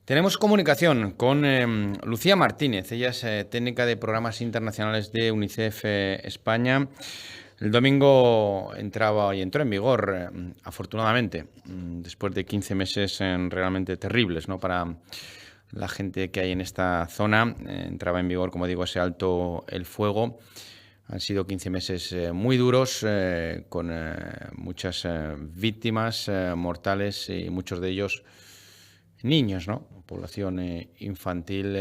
Tenemos comunicación con Lucía Martínez. Ella es técnica de programas internacionales de UNICEF España. El domingo entró en vigor, afortunadamente, después de 15 meses realmente terribles, ¿no? Para la gente que hay en esta zona. Entraba en vigor, como digo, ese alto el fuego. Han sido 15 meses muy duros, con muchas víctimas mortales y muchos de ellos niños, ¿no? Población infantil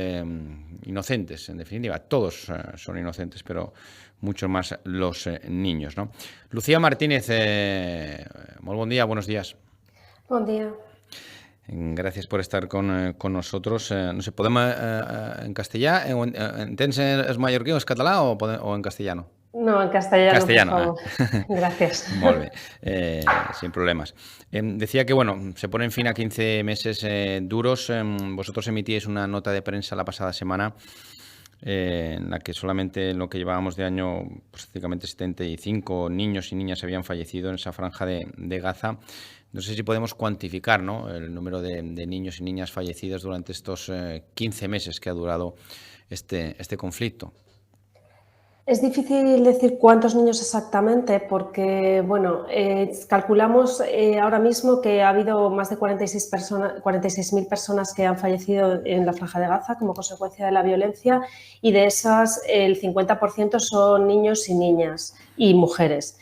inocentes, en definitiva. Todos son inocentes, pero mucho más los niños, ¿no? Lucía Martínez, muy buen día, buenos días. Bon dia. Gràcies per estar con nosotros. No sé, ¿podemos en castellà? ¿Entens el mallorquí o es català o en castellano? No, en castellano, por Castellano, favor. Gracias. Molt bé, sin problemas. Decía que, bueno, se ponen fin a 15 meses duros. Vosotros emitíais una nota de prensa la pasada semana en la que solamente en lo que llevábamos de año, pues, prácticamente 75 niños y niñas habían fallecido en esa franja de Gaza. No sé si podemos cuantificar, ¿no?, el número de niños y niñas fallecidos durante estos 15 meses que ha durado este conflicto. Es difícil decir cuántos niños exactamente porque, bueno, calculamos ahora mismo que ha habido más de 46.000 personas que han fallecido en la Franja de Gaza como consecuencia de la violencia, y de esas el 50% son niños y niñas y mujeres.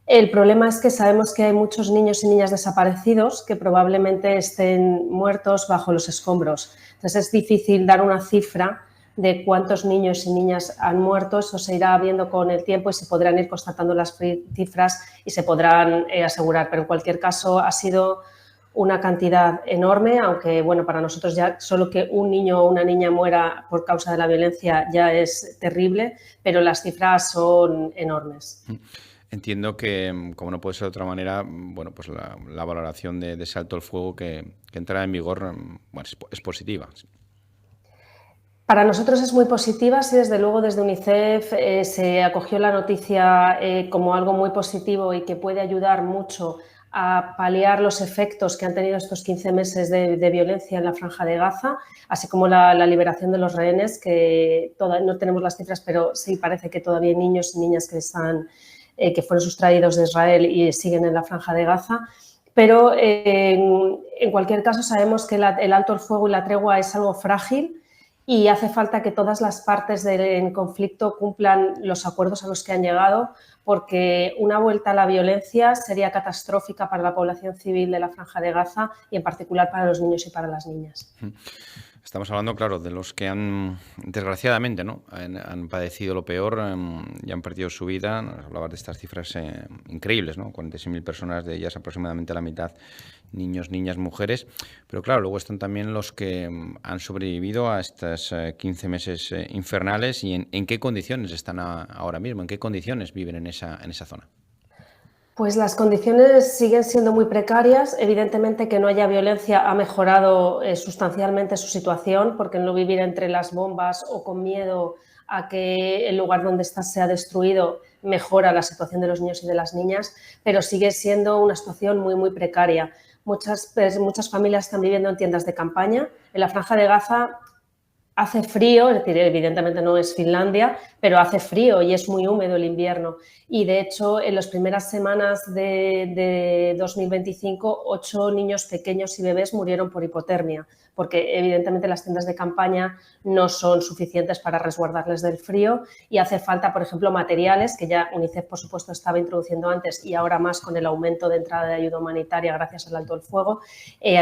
El problema es que sabemos que hay muchos niños y niñas desaparecidos que probablemente estén muertos bajo los escombros. Entonces es difícil dar una cifra de cuántos niños y niñas han muerto. Eso se irá viendo con el tiempo y se podrán ir constatando las cifras y se podrán asegurar, pero en cualquier caso ha sido una cantidad enorme, aunque bueno, para nosotros ya solo que un niño o una niña muera por causa de la violencia ya es terrible, pero las cifras son enormes. Entiendo que, como no puede ser de otra manera, bueno, pues la valoración de ese alto el fuego que entra en vigor, bueno, es positiva. Para nosotros es muy positiva, sí, desde luego desde UNICEF se acogió la noticia como algo muy positivo y que puede ayudar mucho a paliar los efectos que han tenido estos 15 meses de violencia en la Franja de Gaza, así como la liberación de los rehenes, que no tenemos las cifras, pero sí parece que todavía hay niños y niñas que fueron sustraídos de Israel y siguen en la Franja de Gaza. Pero en cualquier caso sabemos que el alto el fuego y la tregua es algo frágil, y hace falta que todas las partes del conflicto cumplan los acuerdos a los que han llegado, porque una vuelta a la violencia sería catastrófica para la población civil de la Franja de Gaza y en particular para los niños y para las niñas. Estamos hablando, claro, de los que han, desgraciadamente, ¿no?, han padecido lo peor y han perdido su vida. Nos hablabas de estas cifras increíbles, ¿no? 46.000 personas, de ellas aproximadamente la mitad niños, niñas, mujeres. Pero claro, luego están también los que han sobrevivido a estos 15 meses infernales y en qué condiciones están ahora mismo, en qué condiciones viven en esa zona. Pues las condiciones siguen siendo muy precarias. Evidentemente que no haya violencia ha mejorado sustancialmente su situación, porque el no vivir entre las bombas o con miedo a que el lugar donde estás sea destruido mejora la situación de los niños y de las niñas, pero sigue siendo una situación muy, muy precaria. Muchas familias están viviendo en tiendas de campaña. En la Franja de Gaza hace frío, es decir, evidentemente no es Finlandia, pero hace frío y es muy húmedo el invierno. Y de hecho, en las primeras semanas de 2025, 8 niños pequeños y bebés murieron por hipotermia, porque evidentemente las tiendas de campaña no son suficientes para resguardarles del frío y hace falta, por ejemplo, materiales que ya UNICEF, por supuesto, estaba introduciendo antes y ahora más con el aumento de entrada de ayuda humanitaria gracias al alto el fuego,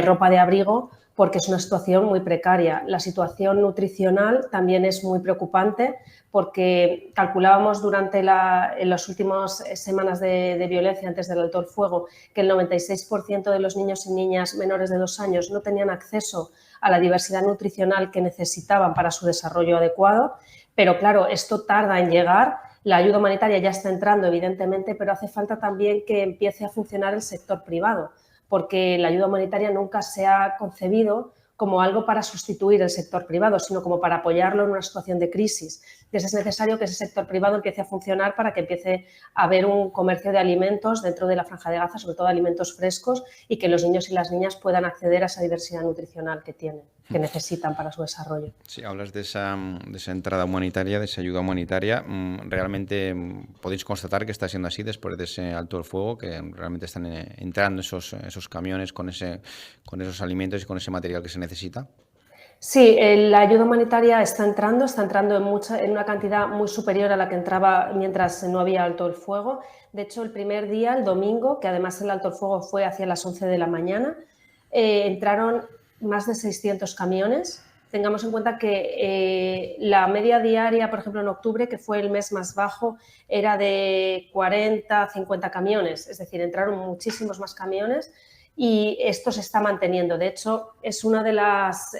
ropa de abrigo, porque es una situación muy precaria. La situación nutricional también es muy preocupante, porque calculábamos en las últimas semanas de violencia antes del alto el fuego que el 96% de los niños y niñas menores de 2 años no tenían acceso a la diversidad nutricional que necesitaban para su desarrollo adecuado. Pero claro, esto tarda en llegar. La ayuda humanitaria ya está entrando, evidentemente, pero hace falta también que empiece a funcionar el sector privado, porque la ayuda humanitaria nunca se ha concebido como algo para sustituir el sector privado, sino como para apoyarlo en una situación de crisis. Entonces es necesario que ese sector privado empiece a funcionar para que empiece a haber un comercio de alimentos dentro de la Franja de Gaza, sobre todo alimentos frescos, y que los niños y las niñas puedan acceder a esa diversidad nutricional que tienen. que necesitan para su desarrollo. Sí, hablas de esa entrada humanitaria, de esa ayuda humanitaria. ¿Realmente podéis constatar que está siendo así después de ese alto el fuego, que realmente están entrando esos camiones con esos alimentos y con ese material que se necesita? Sí, la ayuda humanitaria está entrando en una cantidad muy superior a la que entraba mientras no había alto el fuego. De hecho, el primer día, el domingo, que además el alto el fuego fue hacia las 11 de la mañana, entraron más de 600 camiones. Tengamos en cuenta que la media diaria, por ejemplo, en octubre, que fue el mes más bajo, era de 40, 50 camiones. Es decir, entraron muchísimos más camiones. Y esto se está manteniendo. De hecho, es una de las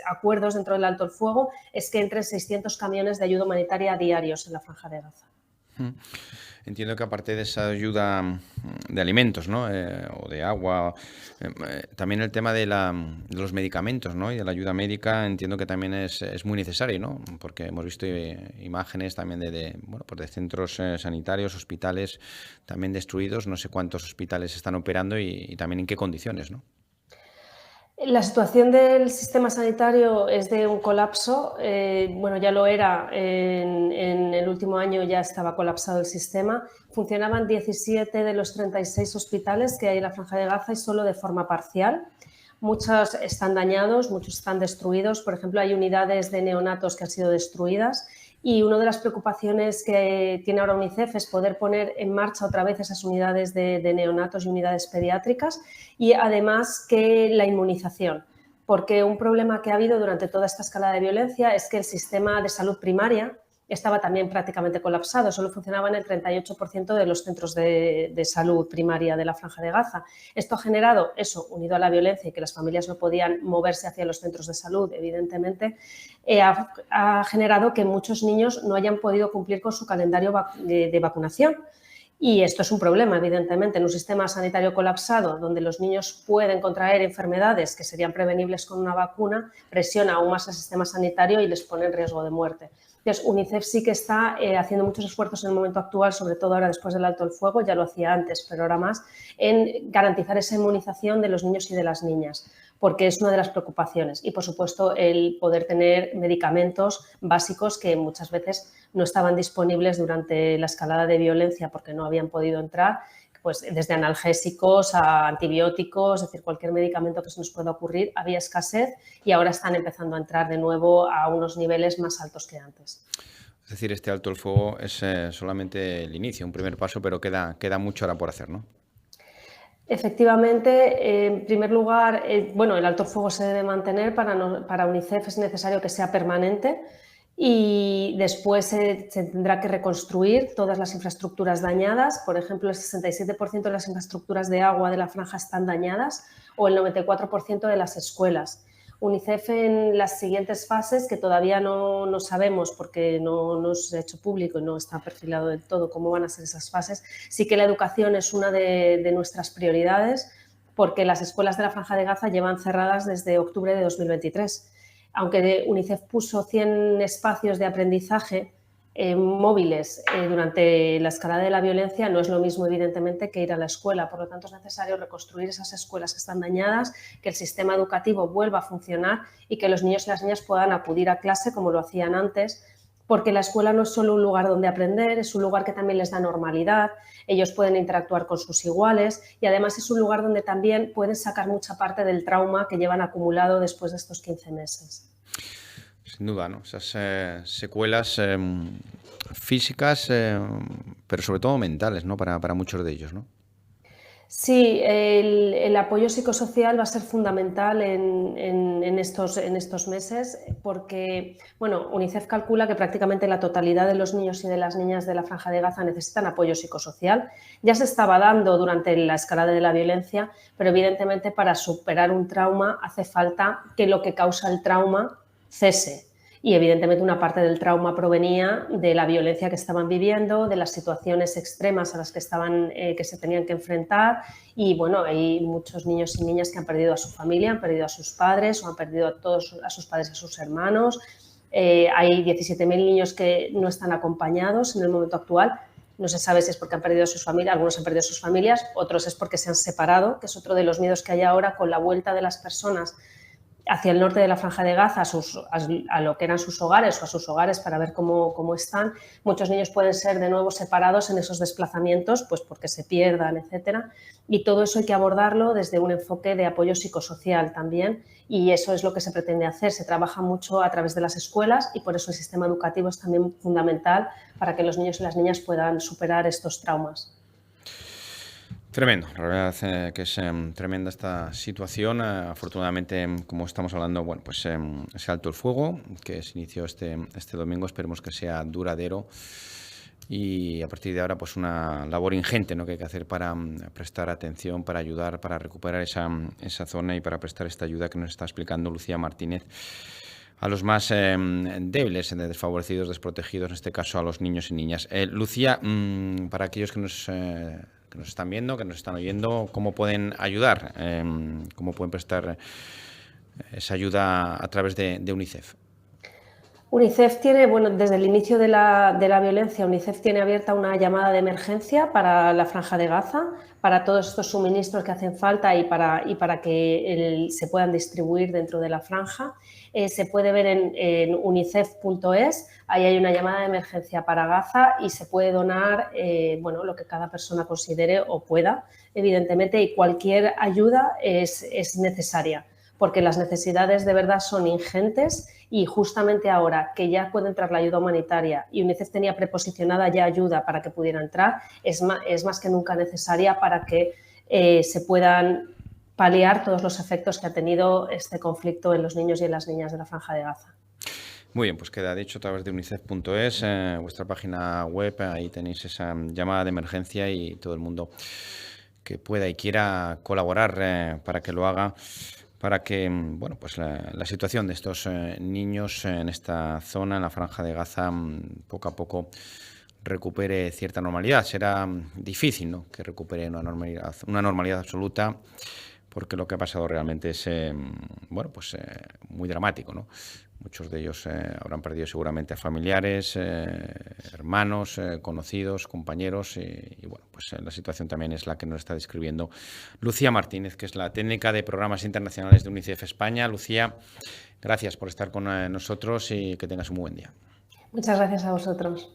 acuerdos dentro del alto el fuego, es que entren 600 camiones de ayuda humanitaria diarios en la Franja de Gaza. Entiendo que aparte de esa ayuda de alimentos, ¿no? O de agua, también el tema de los medicamentos, ¿no? Y de la ayuda médica entiendo que también es muy necesario, ¿no? Porque hemos visto imágenes también bueno, pues de centros sanitarios, hospitales también destruidos. No sé cuántos hospitales están operando y también en qué condiciones, ¿no? La situación del sistema sanitario es de un colapso. Bueno, ya lo era en el último año, ya estaba colapsado el sistema. Funcionaban 17 de los 36 hospitales que hay en la Franja de Gaza y solo de forma parcial. Muchos están dañados, muchos están destruidos. Por ejemplo, hay unidades de neonatos que han sido destruidas. Y una de las preocupaciones que tiene ahora UNICEF es poder poner en marcha otra vez esas unidades de neonatos y unidades pediátricas y además que la inmunización, porque un problema que ha habido durante toda esta escalada de violencia es que el sistema de salud primaria estaba también prácticamente colapsado, solo funcionaban el 38% de los centros de salud primaria de la Franja de Gaza. Esto ha generado eso, unido a la violencia y que las familias no podían moverse hacia los centros de salud, evidentemente, ha generado que muchos niños no hayan podido cumplir con su calendario de vacunación. Y esto es un problema, evidentemente, en un sistema sanitario colapsado, donde los niños pueden contraer enfermedades que serían prevenibles con una vacuna, presiona aún más el sistema sanitario y les pone en riesgo de muerte. Entonces, UNICEF sí que está haciendo muchos esfuerzos en el momento actual, sobre todo ahora después del alto el fuego, ya lo hacía antes, pero ahora más, en garantizar esa inmunización de los niños y de las niñas, porque es una de las preocupaciones. Y, por supuesto, el poder tener medicamentos básicos que muchas veces no estaban disponibles durante la escalada de violencia porque no habían podido entrar, pues desde analgésicos a antibióticos, es decir, cualquier medicamento que se nos pueda ocurrir, había escasez y ahora están empezando a entrar de nuevo a unos niveles más altos que antes. Es decir, este alto el fuego es solamente el inicio, un primer paso, pero queda mucho ahora por hacer, ¿no? Efectivamente, en primer lugar, bueno, el alto el fuego se debe mantener, para UNICEF es necesario que sea permanente y después se tendrá que reconstruir todas las infraestructuras dañadas. Por ejemplo, el 67% de las infraestructuras de agua de la franja están dañadas o el 94% de las escuelas. UNICEF en las siguientes fases, que todavía no sabemos porque no se ha hecho público y no está perfilado del todo cómo van a ser esas fases, sí que la educación es una de nuestras prioridades porque las escuelas de la Franja de Gaza llevan cerradas desde octubre de 2023. Aunque UNICEF puso 100 espacios de aprendizaje móviles durante la escalada de la violencia, no es lo mismo, evidentemente, que ir a la escuela. Por lo tanto, es necesario reconstruir esas escuelas que están dañadas, que el sistema educativo vuelva a funcionar y que los niños y las niñas puedan acudir a clase como lo hacían antes, porque la escuela no es solo un lugar donde aprender, es un lugar que también les da normalidad, ellos pueden interactuar con sus iguales y además es un lugar donde también pueden sacar mucha parte del trauma que llevan acumulado después de estos 15 meses. Sin duda, ¿no? Esas secuelas físicas, pero sobre todo mentales, ¿no? Para muchos de ellos, ¿no? Sí, el apoyo psicosocial va a ser fundamental en estos meses porque, bueno, UNICEF calcula que prácticamente la totalidad de los niños y de las niñas de la Franja de Gaza necesitan apoyo psicosocial. Ya se estaba dando durante la escalada de la violencia, pero evidentemente para superar un trauma hace falta que lo que causa el trauma cese. Y evidentemente una parte del trauma provenía de la violencia que estaban viviendo, de las situaciones extremas a las que se tenían que enfrentar y bueno, hay muchos niños y niñas que han perdido a su familia, han perdido a sus padres o han perdido a sus padres y a sus hermanos. Hay 17.000 niños que no están acompañados en el momento actual. No se sabe si es porque han perdido a sus familias, algunos han perdido a sus familias, otros es porque se han separado, que es otro de los miedos que hay ahora con la vuelta de las personas hacia el norte de la Franja de Gaza a lo que eran sus hogares o a sus hogares para ver cómo están. Muchos niños pueden ser de nuevo separados en esos desplazamientos, pues porque se pierdan, etcétera. Y todo eso hay que abordarlo desde un enfoque de apoyo psicosocial también, y eso es lo que se pretende hacer. Se trabaja mucho a través de las escuelas y por eso el sistema educativo es también fundamental para que los niños y las niñas puedan superar estos traumas. Tremendo, la verdad que es tremenda esta situación. Afortunadamente, como estamos hablando, bueno, pues se alto el fuego que se inició este domingo. Esperemos que sea duradero y a partir de ahora, pues una labor ingente, ¿no?, que hay que hacer para prestar atención, para ayudar, para recuperar esa zona y para prestar esta ayuda que nos está explicando Lucía Martínez a los más débiles, desfavorecidos, desprotegidos, en este caso a los niños y niñas. Lucía, para aquellos que nos están viendo, que nos están oyendo, ¿cómo pueden ayudar? ¿Cómo pueden prestar esa ayuda a través de UNICEF? UNICEF tiene, bueno, desde el inicio de la violencia, UNICEF tiene abierta una llamada de emergencia para la Franja de Gaza, para todos estos suministros que hacen falta y para que se puedan distribuir dentro de la franja. Se puede ver en unicef.es, ahí hay una llamada de emergencia para Gaza y se puede donar bueno, lo que cada persona considere o pueda, evidentemente, y cualquier ayuda es necesaria, porque las necesidades de verdad son ingentes y justamente ahora que ya puede entrar la ayuda humanitaria y UNICEF tenía preposicionada ya ayuda para que pudiera entrar, es más que nunca necesaria para que se puedan paliar todos los efectos que ha tenido este conflicto en los niños y en las niñas de la Franja de Gaza. Muy bien, pues queda dicho a través de unicef.es, vuestra página web, ahí tenéis esa llamada de emergencia y todo el mundo que pueda y quiera colaborar para que lo haga, para que bueno, pues la situación de estos niños en esta zona, en la Franja de Gaza, poco a poco recupere cierta normalidad. Será difícil, ¿no?, que recupere una normalidad absoluta, porque lo que ha pasado realmente es bueno, pues muy dramático, ¿no? Muchos de ellos habrán perdido seguramente a familiares, hermanos, conocidos, compañeros y bueno, pues la situación también es la que nos está describiendo Lucía Martínez, que es la técnica de programas internacionales de UNICEF España. Lucía, gracias por estar con nosotros y que tengas un muy buen día. Muchas gracias a vosotros.